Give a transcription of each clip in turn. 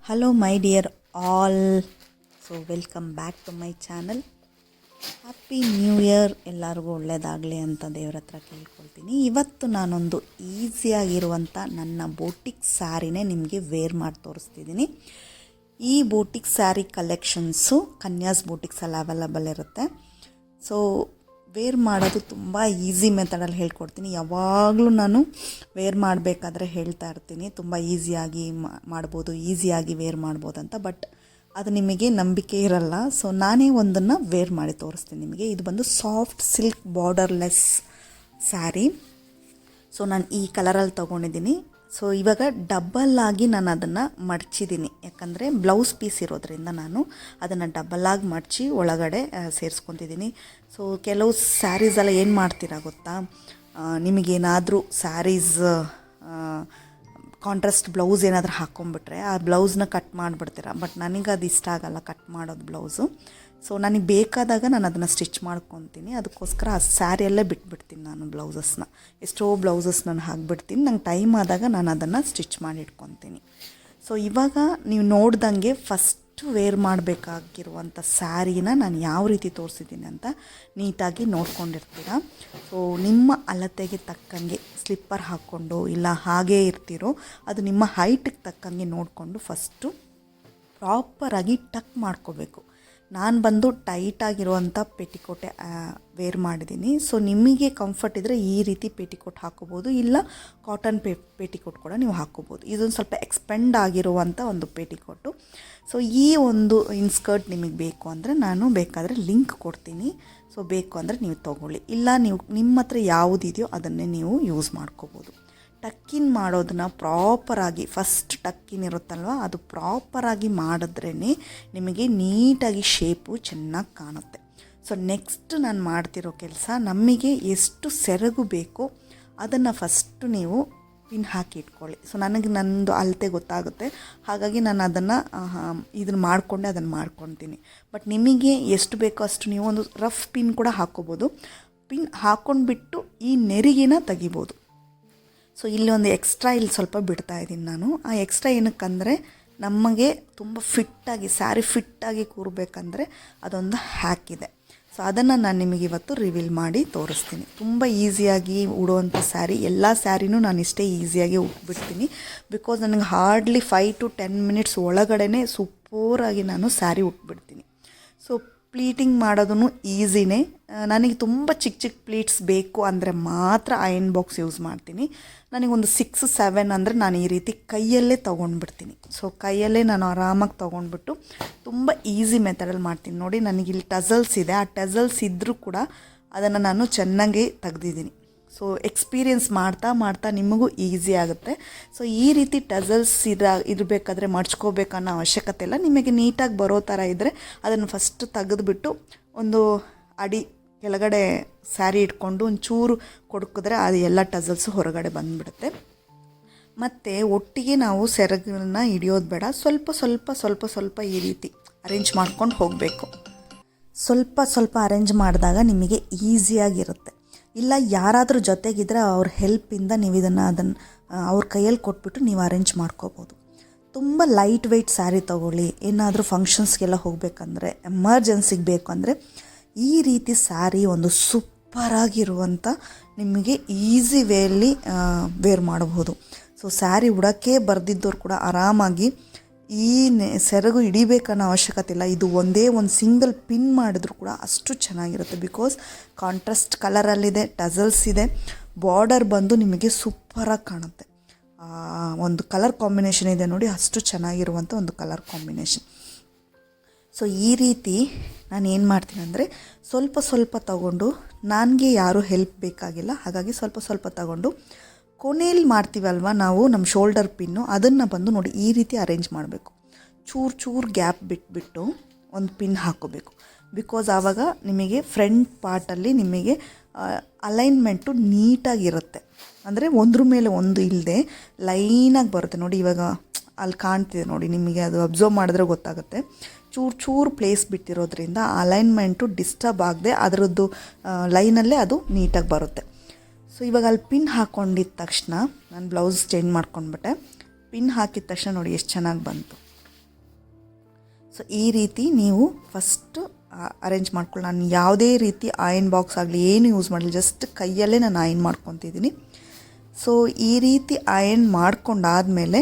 Hello my dear all. So welcome back to my channel. Happy new year. ಎಲ್ಲರಿಗೂ ಒಳ್ಳೆಯದಾಗಲಿ ಅಂತ ದೇವ್ರ ಹತ್ರ ಕೇಳ್ಕೊಳ್ತೀನಿ. ಇವತ್ತು ನಾನೊಂದು ಈಸಿಯಾಗಿರುವಂಥ ನನ್ನ ಬೋಟಿಕ್ ಸ್ಯಾರಿನೇ ನಿಮಗೆ ವೇರ್ ಮಾಡಿ ತೋರಿಸ್ತಿದ್ದೀನಿ. ಈ ಬೋಟಿಕ್ ಸ್ಯಾರಿ ಕಲೆಕ್ಷನ್ಸು ಕನ್ಯಾಸ್ ಬೋಟಿಕ್ಸಲ್ಲಿ ಅವೈಲಬಲ್ ಇರುತ್ತೆ. ಸೊ ವೇರ್ ಮಾಡೋದು ತುಂಬ ಈಸಿ ಮೆಥಡಲ್ಲಿ ಹೇಳ್ಕೊಡ್ತೀನಿ. ಯಾವಾಗಲೂ ನಾನು ವೇರ್ ಮಾಡಬೇಕಾದ್ರೆ ಹೇಳ್ತಾ ಇರ್ತೀನಿ ತುಂಬ ಈಸಿಯಾಗಿ ಮಾಡ್ಬೋದು, ಈಸಿಯಾಗಿ ವೇರ್ ಮಾಡ್ಬೋದು ಅಂತ. ಬಟ್ ಅದು ನಿಮಗೆ ನಂಬಿಕೆ ಇರಲ್ಲ. ಸೊ ನಾನೇ ಒಂದನ್ನು ವೇರ್ ಮಾಡಿ ತೋರಿಸ್ತೀನಿ ನಿಮಗೆ. ಇದು ಬಂದು soft silk borderless sari. So ನಾನು ಈ ಕಲರಲ್ಲಿ ತೊಗೊಂಡಿದ್ದೀನಿ. ಸೊ ಇವಾಗ ಡಬ್ಬಲ್ಲಾಗಿ ನಾನು ಅದನ್ನು ಮಡಚಿದ್ದೀನಿ, ಯಾಕಂದರೆ ಬ್ಲೌಸ್ ಪೀಸ್ ಇರೋದ್ರಿಂದ ನಾನು ಅದನ್ನು ಡಬ್ಬಲ್ಲಾಗಿ ಮಡಚಿ ಒಳಗಡೆ ಸೇರಿಸ್ಕೊತಿದ್ದೀನಿ. ಸೊ ಕೆಲವು ಸ್ಯಾರೀಸೆಲ್ಲ ಏನು ಮಾಡ್ತೀರಾ ಗೊತ್ತಾ, ನಿಮಗೇನಾದರೂ ಸ್ಯಾರೀಸ್ ಕಾಂಟ್ರಾಸ್ಟ್ ಬ್ಲೌಸ್ ಏನಾದರೂ ಹಾಕ್ಕೊಂಬಿಟ್ರೆ ಆ ಬ್ಲೌಸ್ನ ಕಟ್ ಮಾಡಿಬಿಡ್ತೀರ. ಬಟ್ ನನಗೆ ಅದು ಇಷ್ಟ ಆಗಲ್ಲ ಕಟ್ ಮಾಡೋದು ಬ್ಲೌಸು. ಸೊ ನನಗೆ ಬೇಕಾದಾಗ ನಾನು ಅದನ್ನು ಸ್ಟಿಚ್ ಮಾಡ್ಕೊತೀನಿ. ಅದಕ್ಕೋಸ್ಕರ ಆ ಸ್ಯಾರಿಯಲ್ಲೇ ಬಿಟ್ಬಿಡ್ತೀನಿ ನಾನು ಬ್ಲೌಸಸ್ನ. ಎಷ್ಟೋ ಬ್ಲೌಸಸ್ ನಾನು ಹಾಕ್ಬಿಡ್ತೀನಿ. ನಂಗೆ ಟೈಮ್ ಆದಾಗ ನಾನು ಅದನ್ನು ಸ್ಟಿಚ್ ಮಾಡಿ ಇಟ್ಕೊತೀನಿ. ಸೊ ಇವಾಗ ನೀವು ನೋಡ್ದಂಗೆ ಫಸ್ಟ್ ವೇರ್ ಮಾಡಬೇಕಾಗಿರುವಂಥ ಸ್ಯಾರಿನ ನಾನು ಯಾವ ರೀತಿ ತೋರಿಸಿದ್ದೀನಿ ಅಂತ ನೀಟಾಗಿ ನೋಡ್ಕೊಂಡಿರ್ತೀರ. ಸೊ ನಿಮ್ಮ ಅಳತೆಗೆ ತಕ್ಕಂಗೆ ಸ್ಲಿಪ್ಪರ್ ಹಾಕ್ಕೊಂಡು ಇಲ್ಲ ಹಾಗೇ ಇರ್ತೀರೋ ಅದು ನಿಮ್ಮ ಹೈಟಿಗೆ ತಕ್ಕಂಗೆ ನೋಡಿಕೊಂಡು ಫಸ್ಟು ಪ್ರಾಪರಾಗಿ ಟಕ್ ಮಾಡ್ಕೋಬೇಕು. ನಾನು ಬಂದು ಟೈಟಾಗಿರುವಂಥ ಪೆಟಿಕೋಟೆ ವೇರ್ ಮಾಡಿದ್ದೀನಿ. ಸೊ ನಿಮಗೆ ಕಂಫರ್ಟ್ ಇದ್ದರೆ ಈ ರೀತಿ ಪೆಟಿಕೋಟ್ ಹಾಕೋಬೋದು, ಇಲ್ಲ ಕಾಟನ್ ಪೆಟಿಕೋಟ್ ಕೂಡ ನೀವು ಹಾಕೋಬೋದು. ಇದೊಂದು ಸ್ವಲ್ಪ ಎಕ್ಸ್ಪೆಂಡ್ ಆಗಿರುವಂಥ ಒಂದು ಪೆಟಿಕೋಟು. ಸೊ ಈ ಒಂದು ಇನ್ಸ್ಕರ್ಟ್ ನಿಮಗೆ ಬೇಕು ಅಂದರೆ ನಾನು ಬೇಕಾದರೆ ಲಿಂಕ್ ಕೊಡ್ತೀನಿ. ಸೊ ಬೇಕು ಅಂದರೆ ನೀವು ತೊಗೊಳ್ಳಿ, ಇಲ್ಲ ನೀವು ನಿಮ್ಮ ಹತ್ರ ಯಾವುದಿದೆಯೋ ಅದನ್ನೇ ನೀವು ಯೂಸ್ ಮಾಡ್ಕೋಬೋದು. ಟಕ್ಕಿನ್ ಮಾಡೋದನ್ನ ಪ್ರಾಪರಾಗಿ ಫಸ್ಟ್ ಟಕ್ಕಿನ್ ಇರುತ್ತಲ್ವ ಅದು ಪ್ರಾಪರಾಗಿ ಮಾಡಿದ್ರೇ ನಿಮಗೆ ನೀಟಾಗಿ ಶೇಪು ಚೆನ್ನಾಗಿ ಕಾಣುತ್ತೆ. ಸೊ ನೆಕ್ಸ್ಟ್ ನಾನು ಮಾಡ್ತಿರೋ ಕೆಲಸ, ನಮಗೆ ಎಷ್ಟು ಸೆರಗು ಬೇಕೋ ಅದನ್ನು ಫಸ್ಟು ನೀವು ಪಿನ್ ಹಾಕಿ ಇಟ್ಕೊಳ್ಳಿ. ಸೊ ನನಗೆ ನನ್ನದು ಅಳತೆ ಗೊತ್ತಾಗುತ್ತೆ, ಹಾಗಾಗಿ ನಾನು ಅದನ್ನು ಇದನ್ನು ಮಾಡಿಕೊಂಡೆ ಅದನ್ನು ಮಾಡ್ಕೊತೀನಿ. ಬಟ್ ನಿಮಗೆ ಎಷ್ಟು ಬೇಕೋ ಅಷ್ಟು ನೀವು ಒಂದು ರಫ್ ಪಿನ್ ಕೂಡ ಹಾಕ್ಕೋಬೋದು. ಪಿನ್ ಹಾಕ್ಕೊಂಡ್ಬಿಟ್ಟು ಈ ನೆರಿಗೆನ ತೆಗಿಬೋದು. ಸೊ ಇಲ್ಲಿ ಒಂದು ಎಕ್ಸ್ಟ್ರಾ ಇಲ್ಲಿ ಸ್ವಲ್ಪ ಬಿಡ್ತಾ ಇದ್ದೀನಿ ನಾನು. ಆ ಎಕ್ಸ್ಟ್ರಾ ಏನಕ್ಕಂದರೆ ನಮಗೆ ತುಂಬ ಫಿಟ್ಟಾಗಿ ಸ್ಯಾರಿ ಫಿಟ್ಟಾಗಿ ಕೂರಬೇಕಂದ್ರೆ ಅದೊಂದು ಹ್ಯಾಕ್ ಇದೆ. ಸೊ ಅದನ್ನು ನಾನು ನಿಮಗೆ ಇವತ್ತು ರಿವೀಲ್ ಮಾಡಿ ತೋರಿಸ್ತೀನಿ. ತುಂಬ ಈಸಿಯಾಗಿ ಉಡುವಂಥ ಸ್ಯಾರಿ, ಎಲ್ಲ ಸ್ಯಾರಿನೂ ನಾನು ಇಷ್ಟೇ ಈಸಿಯಾಗಿ ಉಟ್ಬಿಡ್ತೀನಿ. ಬಿಕಾಸ್ ನನಗೆ ಹಾರ್ಡ್ಲಿ 5 to 10 ಮಿನಿಟ್ಸ್ ಒಳಗಡೆ ಸೂಪರಾಗಿ ನಾನು ಸ್ಯಾರಿ ಉಟ್ಬಿಡ್ತೀನಿ. ಸೊ ಪ್ಲೀಟಿಂಗ್ ಮಾಡೋದೂ ಈಸಿನೇ. ನನಗೆ ತುಂಬ ಚಿಕ್ಕ ಚಿಕ್ಕ ಪ್ಲೀಟ್ಸ್ ಬೇಕು ಅಂದರೆ ಮಾತ್ರ ಅಯನ್ ಬಾಕ್ಸ್ ಯೂಸ್ ಮಾಡ್ತೀನಿ. ನನಗೊಂದು 6-7 ಅಂದರೆ ನಾನು ಈ ರೀತಿ ಕೈಯಲ್ಲೇ ತೊಗೊಂಡ್ಬಿಡ್ತೀನಿ. ಸೊ ಕೈಯಲ್ಲೇ ನಾನು ಆರಾಮಾಗಿ ತೊಗೊಂಡ್ಬಿಟ್ಟು ತುಂಬ ಈಸಿ ಮೆಥಡಲ್ಲಿ ಮಾಡ್ತೀನಿ. ನೋಡಿ ನನಗಿಲ್ಲಿ ಟಸಲ್ಸ್ ಇದೆ, ಆ ಟಸಲ್ಸ್ ಇದ್ದರೂ ಕೂಡ ಅದನ್ನು ನಾನು ಚೆನ್ನಾಗಿ ತೆಗ್ದಿದ್ದೀನಿ. ಸೊ ಎಕ್ಸ್ಪೀರಿಯೆನ್ಸ್ ಮಾಡ್ತಾ ಮಾಡ್ತಾ ನಿಮಗೂ ಈಸಿ ಆಗುತ್ತೆ. ಸೊ ಈ ರೀತಿ ಟಸಲ್ಸ್ ಇರಬೇಕಾದ್ರೆ ಮಡ್ಚ್ಕೋಬೇಕನ್ನೋ ಅವಶ್ಯಕತೆ ಇಲ್ಲ. ನಿಮಗೆ ನೀಟಾಗಿ ಬರೋ ಥರ ಇದ್ದರೆ ಅದನ್ನು ಫಸ್ಟ್ ತೆಗೆದುಬಿಟ್ಟು ಒಂದು ಅಡಿ ಕೆಳಗಡೆ ಸ್ಯಾರಿ ಇಟ್ಕೊಂಡು ಒಂಚೂರು ಕೊಡ್ಕಿದ್ರೆ ಅದು ಎಲ್ಲ ಟಸಲ್ಸು ಹೊರಗಡೆ ಬಂದುಬಿಡುತ್ತೆ. ಮತ್ತು ಒಟ್ಟಿಗೆ ನಾವು ಸೆರಗನ್ನ ಹಿಡಿಯೋದು ಬೇಡ, ಸ್ವಲ್ಪ ಸ್ವಲ್ಪ ಸ್ವಲ್ಪ ಸ್ವಲ್ಪ ಈ ರೀತಿ ಅರೇಂಜ್ ಮಾಡ್ಕೊಂಡು ಹೋಗಬೇಕು. ಸ್ವಲ್ಪ ಸ್ವಲ್ಪ ಅರೇಂಜ್ ಮಾಡಿದಾಗ ನಿಮಗೆ ಈಸಿಯಾಗಿರುತ್ತೆ. ಇಲ್ಲ ಯಾರಾದರೂ ಜೊತೆಗಿದ್ರೆ ಅವ್ರ ಹೆಲ್ಪಿಂದ ನೀವು ಅದನ್ನು ಅವ್ರ ಕೈಯಲ್ಲಿ ಕೊಟ್ಬಿಟ್ಟು ನೀವು ಅರೇಂಜ್ ಮಾಡ್ಕೋಬೋದು. ತುಂಬ ಲೈಟ್ ವೆಯ್ಟ್ ಸ್ಯಾರಿ ತೊಗೊಳ್ಳಿ. ಏನಾದರೂ ಫಂಕ್ಷನ್ಸ್ಗೆಲ್ಲ ಹೋಗಬೇಕಂದ್ರೆ, ಎಮರ್ಜೆನ್ಸಿಗೆ ಬೇಕು ಅಂದರೆ ಈ ರೀತಿ ಸ್ಯಾರಿ ಒಂದು ಸೂಪರಾಗಿರುವಂಥ ನಿಮಗೆ ಈಸಿ ವೇಯಲ್ಲಿ ವೇರ್ ಮಾಡಬಹುದು. ಸೊ ಸ್ಯಾರಿ ಉಡೋಕ್ಕೆ ಬರೆದಿದ್ದವ್ರು ಕೂಡ ಆರಾಮಾಗಿ ಈ ಸೆರಗು ಹಿಡಿಬೇಕನ್ನೋ ಅವಶ್ಯಕತೆ ಇಲ್ಲ. ಇದು ಒಂದೇ ಒಂದು ಸಿಂಗಲ್ ಪಿನ್ ಮಾಡಿದ್ರು ಕೂಡ ಅಷ್ಟು ಚೆನ್ನಾಗಿರುತ್ತೆ. ಬಿಕಾಸ್ ಕಾಂಟ್ರಾಸ್ಟ್ ಕಲರಲ್ಲಿದೆ, ಟಸಲ್ಸ್ ಇದೆ, ಬಾರ್ಡರ್ ಬಂದು ನಿಮಗೆ ಸೂಪರಾಗಿ ಕಾಣುತ್ತೆ. ಒಂದು ಕಲರ್ ಕಾಂಬಿನೇಷನ್ ಇದೆ ನೋಡಿ, ಅಷ್ಟು ಚೆನ್ನಾಗಿರುವಂಥ ಒಂದು ಕಲರ್ ಕಾಂಬಿನೇಷನ್. ಸೊ ಈ ರೀತಿ ನಾನು ಏನು ಮಾಡ್ತೀನಿ ಅಂದರೆ ಸ್ವಲ್ಪ ಸ್ವಲ್ಪ ತಗೊಂಡು, ನನಗೆ ಯಾರೂ ಹೆಲ್ಪ್ ಬೇಕಾಗಿಲ್ಲ, ಹಾಗಾಗಿ ಸ್ವಲ್ಪ ಸ್ವಲ್ಪ ತಗೊಂಡು ಕೊನೆಯಲ್ಲಿ ಮಾಡ್ತೀವಲ್ವ ನಾವು ನಮ್ಮ ಶೋಲ್ಡರ್ ಪಿನ್ನು, ಅದನ್ನು ಬಂದು ನೋಡಿ ಈ ರೀತಿ ಅರೇಂಜ್ ಮಾಡಬೇಕು. ಚೂರು ಗ್ಯಾಪ್ ಬಿಟ್ಬಿಟ್ಟು ಒಂದು ಪಿನ್ ಹಾಕ್ಕೋಬೇಕು. ಬಿಕಾಸ್ ಆವಾಗ ನಿಮಗೆ ಫ್ರಂಟ್ ಪಾರ್ಟಲ್ಲಿ ನಿಮಗೆ ಅಲೈನ್ಮೆಂಟು ನೀಟಾಗಿರುತ್ತೆ. ಅಂದರೆ ಒಂದ್ರ ಮೇಲೆ ಒಂದು ಇಲ್ಲದೆ ಲೈನಾಗಿ ಬರುತ್ತೆ. ನೋಡಿ ಇವಾಗ ಅಲ್ಲಿ ಕಾಣ್ತಿದೆ ನೋಡಿ, ನಿಮಗೆ ಅದು ಅಬ್ಸರ್ವ್ ಮಾಡಿದ್ರೆ ಗೊತ್ತಾಗುತ್ತೆ. ಚೂರು ಪ್ಲೇಸ್ ಬಿಟ್ಟಿರೋದ್ರಿಂದ ಅಲೈನ್ಮೆಂಟು ಡಿಸ್ಟರ್ಬ್ ಆಗದೆ ಅದರದ್ದು ಲೈನಲ್ಲೇ ಅದು ನೀಟಾಗಿ ಬರುತ್ತೆ. ಸೊ ಇವಾಗ ಅಲ್ಲಿ ಪಿನ್ ಹಾಕ್ಕೊಂಡಿದ್ದ ತಕ್ಷಣ ನಾನು ಬ್ಲೌಸ್ ಚೇಂಜ್ ಮಾಡ್ಕೊಂಡ್ಬಿಟ್ಟೆ. ಪಿನ್ ಹಾಕಿದ ತಕ್ಷಣ ನೋಡಿ ಎಷ್ಟು ಚೆನ್ನಾಗಿ ಬಂತು. ಸೊ ಈ ರೀತಿ ನೀವು ಫಸ್ಟು ಅರೇಂಜ್ ಮಾಡ್ಕೊಳ್ಳಿ. ನಾನು ಯಾವುದೇ ರೀತಿ ಆಯನ್ ಬಾಕ್ಸ್ ಆಗಲಿ ಏನು ಯೂಸ್ ಮಾಡಲಿ, ಜಸ್ಟ್ ಕೈಯಲ್ಲೇ ನಾನು ಆಯನ್ ಮಾಡ್ಕೊತಿದ್ದೀನಿ. ಸೊ ಈ ರೀತಿ ಆಯನ್ ಮಾಡ್ಕೊಂಡಾದಮೇಲೆ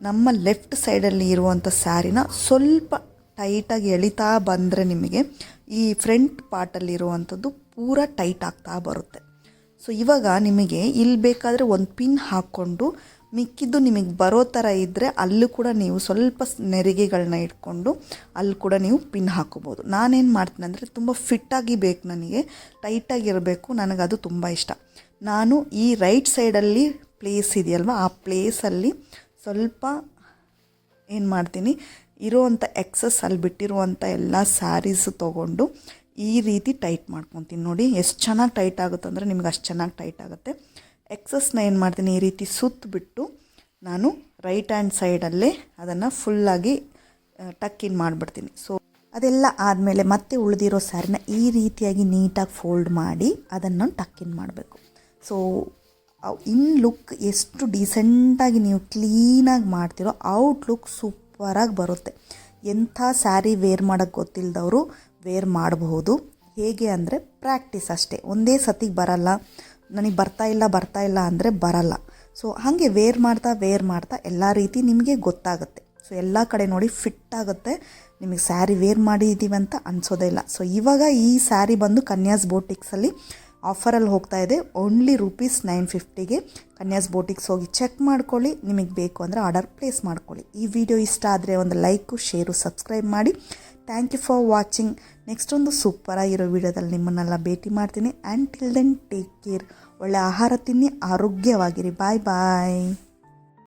ನಮ್ಮ ಲೆಫ್ಟ್ ಸೈಡಲ್ಲಿ ಇರುವಂಥ ಸ್ಯಾರಿನ ಸ್ವಲ್ಪ ಟೈಟಾಗಿ ಎಳಿತಾ ಬಂದರೆ ನಿಮಗೆ ಈ ಫ್ರಂಟ್ ಪಾರ್ಟಲ್ಲಿರುವಂಥದ್ದು ಪೂರ ಟೈಟ್ ಆಗ್ತಾ ಬರುತ್ತೆ. ಸೊ ಇವಾಗ ನಿಮಗೆ ಇಲ್ಲಿ ಬೇಕಾದರೆ ಒಂದು ಪಿನ್ ಹಾಕ್ಕೊಂಡು ಮಿಕ್ಕಿದ್ದು ನಿಮಗೆ ಬರೋ ಥರ ಇದ್ದರೆ ಅಲ್ಲೂ ಕೂಡ ನೀವು ಸ್ವಲ್ಪ ನೆರಿಗೆಗಳನ್ನ ಇಟ್ಕೊಂಡು ಅಲ್ಲಿ ಕೂಡ ನೀವು ಪಿನ್ ಹಾಕೋಬೋದು. ನಾನೇನು ಮಾಡ್ತೀನಿ ಅಂದರೆ ತುಂಬ ಫಿಟ್ಟಾಗಿ ಬೇಕು, ನನಗೆ ಟೈಟಾಗಿರಬೇಕು, ನನಗದು ತುಂಬ ಇಷ್ಟ. ನಾನು ಈ ರೈಟ್ ಸೈಡಲ್ಲಿ ಪ್ಲೇಸ್ ಇದೆಯಲ್ವ, ಆ ಪ್ಲೇಸಲ್ಲಿ ಸ್ವಲ್ಪ ಏನು ಮಾಡ್ತೀನಿ, ಇರೋವಂಥ ಎಕ್ಸಸ್ ಅಲ್ಲಿ ಬಿಟ್ಟಿರುವಂಥ ಎಲ್ಲ ಸ್ಯಾರೀಸು ತೊಗೊಂಡು ಈ ರೀತಿ ಟೈಟ್ ಮಾಡ್ಕೊತೀನಿ. ನೋಡಿ ಎಷ್ಟು ಚೆನ್ನಾಗಿ ಟೈಟ್ ಆಗುತ್ತೆ ಅಂದರೆ ನಿಮ್ಗೆ ಅಷ್ಟು ಚೆನ್ನಾಗಿ ಟೈಟ್ ಆಗುತ್ತೆ. ಎಕ್ಸಸ್ನ ಏನು ಮಾಡ್ತೀನಿ, ಈ ರೀತಿ ಸುತ್ತಬಿಟ್ಟು ನಾನು ರೈಟ್ ಹ್ಯಾಂಡ್ ಸೈಡಲ್ಲೇ ಅದನ್ನು ಫುಲ್ಲಾಗಿ ಟಕ್ ಇನ್ ಮಾಡಿಬಿಡ್ತೀನಿ. ಸೊ ಅದೆಲ್ಲ ಆದಮೇಲೆ ಮತ್ತೆ ಉಳಿದಿರೋ ಸ್ಯಾರಿನ ಈ ರೀತಿಯಾಗಿ ನೀಟಾಗಿ ಫೋಲ್ಡ್ ಮಾಡಿ ಅದನ್ನು ಟಕ್ ಇನ್ ಮಾಡಬೇಕು. ಸೊ ಇನ್ ಲುಕ್ ಎಷ್ಟು ಡೀಸೆಂಟಾಗಿ ನೀವು ಕ್ಲೀನಾಗಿ ಮಾಡ್ತೀರೋ ಔಟ್ ಲುಕ್ ಸೂಪರಾಗಿ ಬರುತ್ತೆ. ಎಂಥ ಸ್ಯಾರಿ ವೇರ್ ಮಾಡೋಕ್ಕೆ ಗೊತ್ತಿಲ್ಲದವರು ವೇರ್ ಮಾಡಬಹುದು. ಹೇಗೆ ಅಂದರೆ ಪ್ರಾಕ್ಟೀಸ್ ಅಷ್ಟೇ, ಒಂದೇ ಸತಿಗೆ ಬರಲ್ಲ, ನನಗೆ ಬರ್ತಾ ಇಲ್ಲ ಅಂದರೆ ಬರಲ್ಲ. ಸೊ ಹಾಗೆ ವೇರ್ ಮಾಡ್ತಾ ಎಲ್ಲ ರೀತಿ ನಿಮಗೆ ಗೊತ್ತಾಗುತ್ತೆ. ಸೊ ಎಲ್ಲ ಕಡೆ ನೋಡಿ ಫಿಟ್ ಆಗುತ್ತೆ, ನಿಮಗೆ ಸ್ಯಾರಿ ವೇರ್ ಮಾಡಿದ್ದೀವಿ ಅಂತ ಅನಿಸೋದೇ ಇಲ್ಲ. ಸೊ ಇವಾಗ ಈ ಸ್ಯಾರಿ ಬಂದು ಕನ್ಯಾಸ್ ಬೋಟಿಕ್ಸಲ್ಲಿ ಆಫರಲ್ಲಿ ಹೋಗ್ತಾ ಇದೆ, ಓನ್ಲಿ ₹950ಗೆ. ಕನ್ಯಾಸ್ ಬೋಟಿಕ್ಸ್ ಹೋಗಿ ಚೆಕ್ ಮಾಡ್ಕೊಳ್ಳಿ, ನಿಮಗೆ ಬೇಕು ಅಂದರೆ ಆರ್ಡರ್ ಪ್ಲೇಸ್ ಮಾಡ್ಕೊಳ್ಳಿ. ಈ ವಿಡಿಯೋ ಇಷ್ಟ ಆದರೆ ಒಂದು ಲೈಕು, ಶೇರು, ಸಬ್ಸ್ಕ್ರೈಬ್ ಮಾಡಿ. Thank you for watching. Next ಒಂದು ಸೂಪರಾಗಿರೋ ವಿಡಿಯೋದಲ್ಲಿ ನಿಮ್ಮನ್ನೆಲ್ಲ ಭೇಟಿ ಮಾಡ್ತೀನಿ. And till then take care. ಒಳ್ಳೆ ಆಹಾರ ತಿನ್ನಿ, ಆರೋಗ್ಯವಾಗಿರಿ. ಬಾಯ್ ಬಾಯ್.